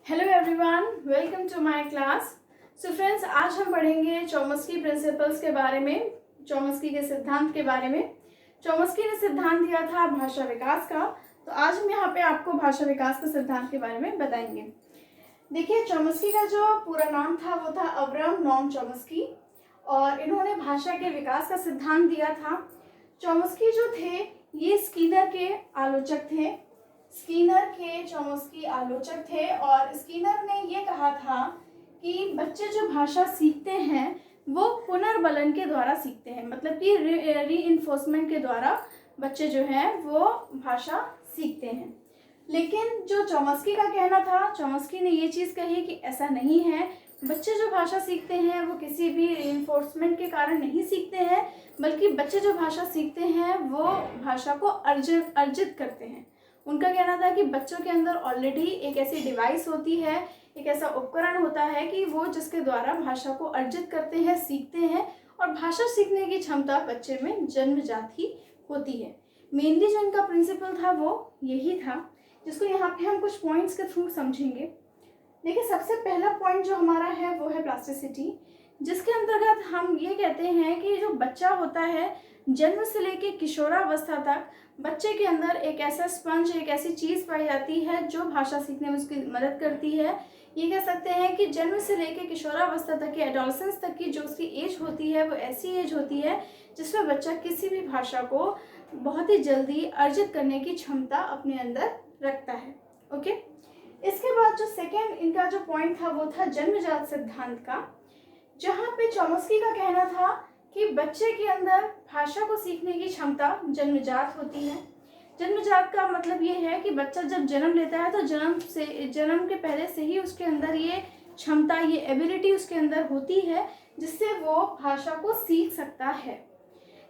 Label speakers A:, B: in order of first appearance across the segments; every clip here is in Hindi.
A: Hello everyone, welcome to my class. So friends, आज हम पढ़ेंगे चॉम्स्की प्रिंसिपल्स के बारे में, चॉम्स्की के सिद्धांत के बारे में। चॉम्स्की ने सिद्धांत दिया था भाषा विकास का, तो आज हम यहाँ पे आपको भाषा विकास के सिद्धांत के बारे में बताएंगे। देखिए, चॉम्स्की का जो पूरा नाम था वो था अब्राहम नॉम चॉम्स्की, और इन्होंने भाषा के विकास का सिद्धांत दिया था। चॉम्स्की जो थे ये स्कीनर के आलोचक थे। स्कीनर के चॉम्स्की आलोचक थे, और स्कीनर ने ये कहा था कि बच्चे जो भाषा सीखते हैं वो पुनर्बलन के द्वारा सीखते हैं, मतलब कि रीइंफोर्समेंट के द्वारा बच्चे जो हैं वो भाषा सीखते हैं। लेकिन जो चॉम्स्की का कहना था, चॉम्स्की ने ये चीज़ कही कि ऐसा नहीं है। बच्चे जो भाषा सीखते हैं वो किसी भी रीइंफोर्समेंट के कारण नहीं सीखते हैं, बल्कि बच्चे जो भाषा सीखते हैं वो भाषा को अर्जित करते हैं। उनका कहना था कि बच्चों के अंदर ऑलरेडी एक ऐसी डिवाइस होती है, एक ऐसा उपकरण होता है कि वो जिसके द्वारा भाषा को अर्जित करते हैं, सीखते हैं, और भाषा सीखने की क्षमता बच्चे में जन्मजात ही होती है। मेनली जो इनका प्रिंसिपल था वो यही था, जिसको यहाँ पे हम कुछ पॉइंट्स के थ्रू समझेंगे। देखिए, सबसे पहला पॉइंट जो हमारा है वो है प्लास्टिसिटी, जिसके अंतर्गत हम ये कहते हैं कि जो बच्चा होता है जन्म से लेके किशोरावस्था तक बच्चे के अंदर एक ऐसा स्पंज, एक ऐसी चीज़ पाई जाती है जो भाषा सीखने में उसकी मदद करती है। ये कह सकते हैं कि जन्म से लेके किशोरावस्था तक की, एडोलसेंस तक की जो उसकी एज होती है वो ऐसी एज होती है जिसमें बच्चा किसी भी भाषा को बहुत ही जल्दी अर्जित करने की क्षमता अपने अंदर रखता है। ओके, इसके बाद जो सेकेंड इनका जो पॉइंट था वो था जन्मजात सिद्धांत का, जहाँ पे चॉम्स्की का कहना था कि बच्चे के अंदर भाषा को सीखने की क्षमता जन्मजात होती है। जन्मजात का मतलब ये है कि बच्चा जब जन्म लेता है तो जन्म के पहले से ही उसके अंदर ये क्षमता, ये एबिलिटी उसके अंदर होती है जिससे वो भाषा को सीख सकता है।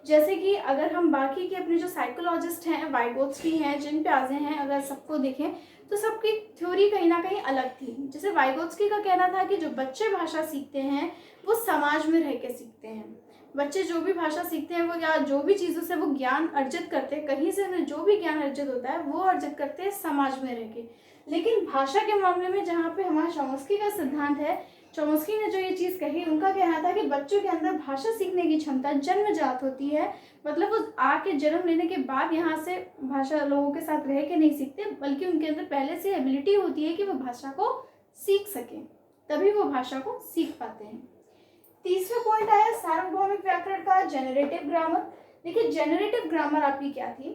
A: जैसे कि अगर हम बाकी के अपने जो साइकोलॉजिस्ट हैं, वाइगोत्स्की हैं, जिन प्याजे हैं, अगर सबको देखें तो सबकी थ्योरी कहीं ना कहीं अलग थी। जैसे वाइगोत्स्की का कहना था कि जो बच्चे भाषा सीखते हैं वो समाज में रह के सीखते हैं। बच्चे जो भी भाषा सीखते हैं वो, या जो भी चीज़ों से वो ज्ञान अर्जित करते हैं, कहीं से उन्हें जो भी ज्ञान अर्जित होता है वो अर्जित करते हैं समाज में रह के। लेकिन भाषा के मामले में जहाँ पे हमारा चॉम्स्की का सिद्धांत है, चॉम्स्की ने जो ये चीज़ कही, उनका कहना था कि बच्चों के अंदर भाषा सीखने की क्षमता जन्मजात होती है। मतलब वो आके जन्म लेने के बाद यहाँ से भाषा लोगों के साथ रह के नहीं सीखते, बल्कि उनके अंदर पहले से एबिलिटी होती है कि वो भाषा को सीख सके, तभी वो भाषा को सीख पाते हैं। तीसरा पॉइंट आया सार्वभौमिक व्याकरण का, जेनरेटिव ग्रामर। देखिए, जेनरेटिव ग्रामर आपकी क्या थी?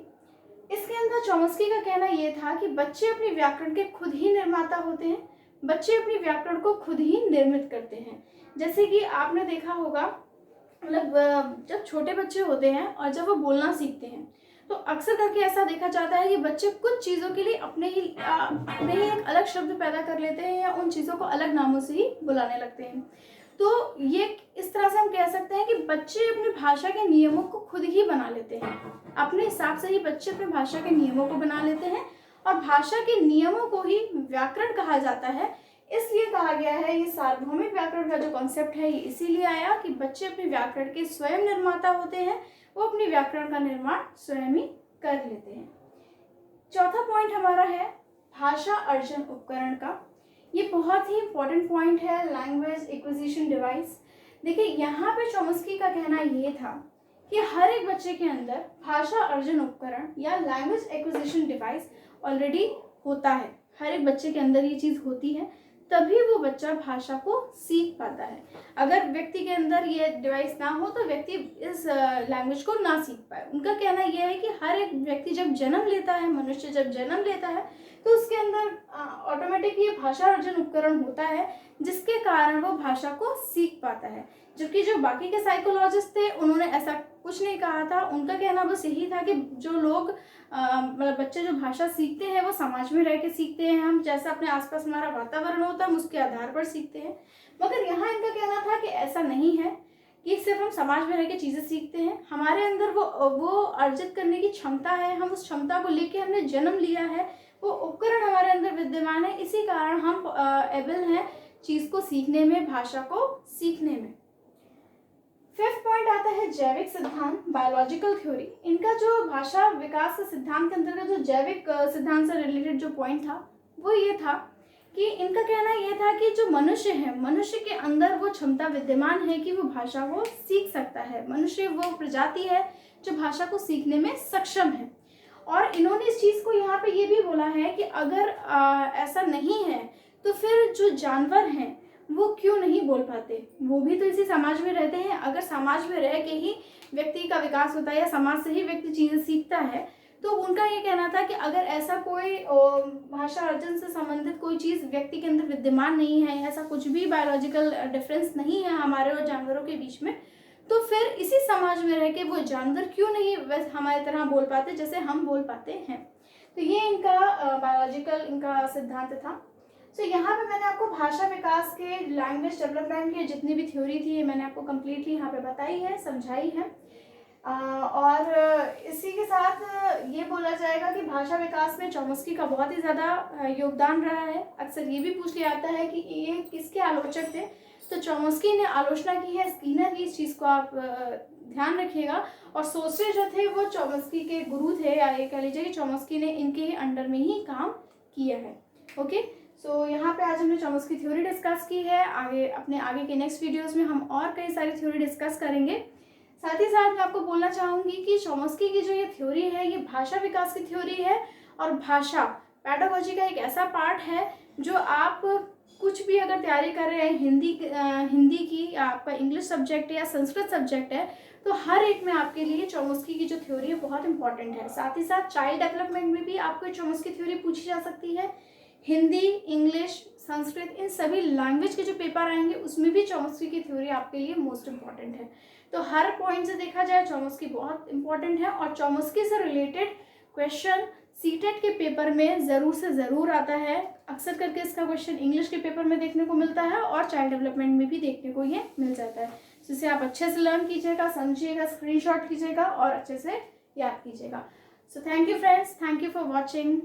A: इसके अंदर चॉम्स्की का कहना यह था कि बच्चे अपने व्याकरण के खुद ही निर्माता होते हैं, बच्चे अपने व्याकरण को खुद ही निर्मित करते हैं। जैसे कि आपने देखा होगा, मतलब जब छोटे बच्चे होते हैं और जब वो बोलना सीखते हैं तो अक्सर करके ऐसा देखा जाता है कि बच्चे कुछ चीज़ों के लिए अपने ही एक अलग शब्द पैदा कर लेते हैं, या उन चीज़ों को अलग नामों से ही बुलाने लगते हैं। तो ये इस तरह से हम कह सकते हैं कि बच्चे अपनी भाषा के नियमों को खुद ही बना लेते हैं, अपने हिसाब से ही बच्चे अपनी भाषा के नियमों को बना लेते हैं, और भाषा के नियमों को ही व्याकरण कहा जाता है। इसलिए कहा गया है, ये सार्वभौमिक व्याकरण का जो कॉन्सेप्ट है ये इसीलिए आया कि बच्चे अपने व्याकरण के स्वयं निर्माता होते हैं, वो अपने व्याकरण का निर्माण स्वयं ही कर लेते हैं। चौथा पॉइंट हमारा है भाषा अर्जन उपकरण का। ये बहुत ही इंपॉर्टेंट पॉइंट है, लैंग्वेज एक्विजिशन डिवाइस। देखिए, यहाँ पे चॉम्स्की का कहना ये था कि हर एक बच्चे के अंदर भाषा अर्जन उपकरण या लैंग्वेज एक्विजिशन डिवाइस ऑलरेडी होता है। हर एक बच्चे के अंदर ये चीज़ होती है, तभी वो बच्चा भाषा को सीख पाता है। अगर व्यक्ति के अंदर ये डिवाइस ना हो तो व्यक्ति इस लैंग्वेज को ना सीख पाए। उनका कहना यह है कि हर एक व्यक्ति जब जन्म लेता है, मनुष्य जब जन्म लेता है तो उसके अंदर ऑटोमेटिक ये भाषा अर्जन उपकरण होता है, जिसके कारण वो भाषा को सीख पाता है। जबकि जो बाकी के साइकोलॉजिस्ट थे उन्होंने ऐसा कुछ नहीं कहा था। उनका कहना बस यही था कि जो लोग मतलब बच्चे जो भाषा सीखते हैं वो समाज में रह के सीखते हैं। हम जैसा अपने आसपास हमारा वातावरण होता है हम उसके आधार पर सीखते हैं। मगर यहाँ इनका कहना था कि ऐसा नहीं है कि सिर्फ हम समाज में रह के चीज़ें सीखते हैं। हमारे अंदर वो अर्जित करने की क्षमता है, हम उस क्षमता को लेके हमने जन्म लिया है, वो उपकरण हमारे अंदर विद्यमान है, इसी कारण हम एबल हैं चीज़ को सीखने में, भाषा को सीखने में। फिफ्थ पॉइंट आता है जैविक सिद्धांत, बायोलॉजिकल थ्योरी। इनका जो भाषा विकास के सिद्धांत के अंतर्गत जो जैविक सिद्धांत से रिलेटेड जो पॉइंट था वो ये था कि इनका कहना यह था कि जो मनुष्य है, मनुष्य के अंदर वो क्षमता विद्यमान है कि वो भाषा को सीख सकता है। मनुष्य वो प्रजाति है जो भाषा को सीखने में सक्षम है। और इन्होंने इस चीज़ को यहाँ पे ये भी बोला है कि अगर ऐसा नहीं है तो फिर जो जानवर हैं वो क्यों नहीं बोल पाते, वो भी तो इसी समाज में रहते हैं। अगर समाज में रह के ही व्यक्ति का विकास होता है या समाज से ही व्यक्ति चीज़ें सीखता है, तो उनका ये कहना था कि अगर ऐसा कोई भाषा अर्जन से संबंधित कोई चीज़ व्यक्ति के अंदर विद्यमान नहीं है, ऐसा कुछ भी बायोलॉजिकल डिफरेंस नहीं है हमारे और जानवरों के बीच में, तो फिर इसी समाज में रह के वो जानवर क्यों नहीं वैसे हमारी तरह बोल पाते जैसे हम बोल पाते हैं। तो ये इनका बायोलॉजिकल इनका सिद्धांत था। तो यहाँ पे मैंने आपको भाषा विकास के, लैंग्वेज डेवलपमेंट की जितनी भी थ्योरी थी मैंने आपको कम्प्लीटली यहाँ पे बताई है, समझाई है। और इसी के साथ ये बोला जाएगा कि भाषा विकास में चॉम्स्की का बहुत ही ज़्यादा योगदान रहा है। अक्सर ये भी पूछ लिया जाता है कि ये किसके आलोचक थे, तो चॉम्स्की ने आलोचना की है स्कीनर की। इस चीज़ को आप ध्यान रखिएगा। और सोचे जो थे वो चॉम्स्की के गुरु थे, या ये कह लीजिए कि चॉम्स्की ने इनके ही अंडर में ही काम किया है। ओके, सो यहाँ पे आज हमने चॉम्स्की थ्योरी डिस्कस की है। आगे के नेक्स्ट वीडियोस में हम और कई सारी थ्योरी डिस्कस करेंगे। साथ ही साथ मैं आपको बोलना चाहूँगी कि चॉम्स्की की जो ये थ्योरी है ये भाषा विकास की थ्योरी है। और भाषा पैडागोजी का एक ऐसा पार्ट है जो आप कुछ भी अगर तैयारी कर रहे हैं, हिंदी की, आपका इंग्लिश सब्जेक्ट है या संस्कृत सब्जेक्ट है, तो हर एक में आपके लिए चॉम्स्की की जो थ्योरी है बहुत इंपॉर्टेंट है। साथ ही साथ चाइल्ड डेवलपमेंट में भी आपको चॉम्स्की थ्योरी पूछी जा सकती है। हिंदी, इंग्लिश, संस्कृत, इन सभी लैंग्वेज के जो पेपर आएंगे उसमें भी चॉम्स्की की थ्योरी आपके लिए मोस्ट इंपॉर्टेंट है। तो हर पॉइंट से देखा जाए चॉम्स्की बहुत इंपॉर्टेंट है। और चॉम्स्की से रिलेटेड क्वेश्चन सीटेट के पेपर में ज़रूर से ज़रूर आता है। अक्सर करके इसका क्वेश्चन इंग्लिश के पेपर में देखने को मिलता है और चाइल्ड डेवलपमेंट में भी देखने को ये मिल जाता है। जिसे आप अच्छे से लर्न कीजिएगा, समझिएगा, स्क्रीनशॉट कीजिएगा और अच्छे से याद कीजिएगा। So thank you friends, thank you for watching.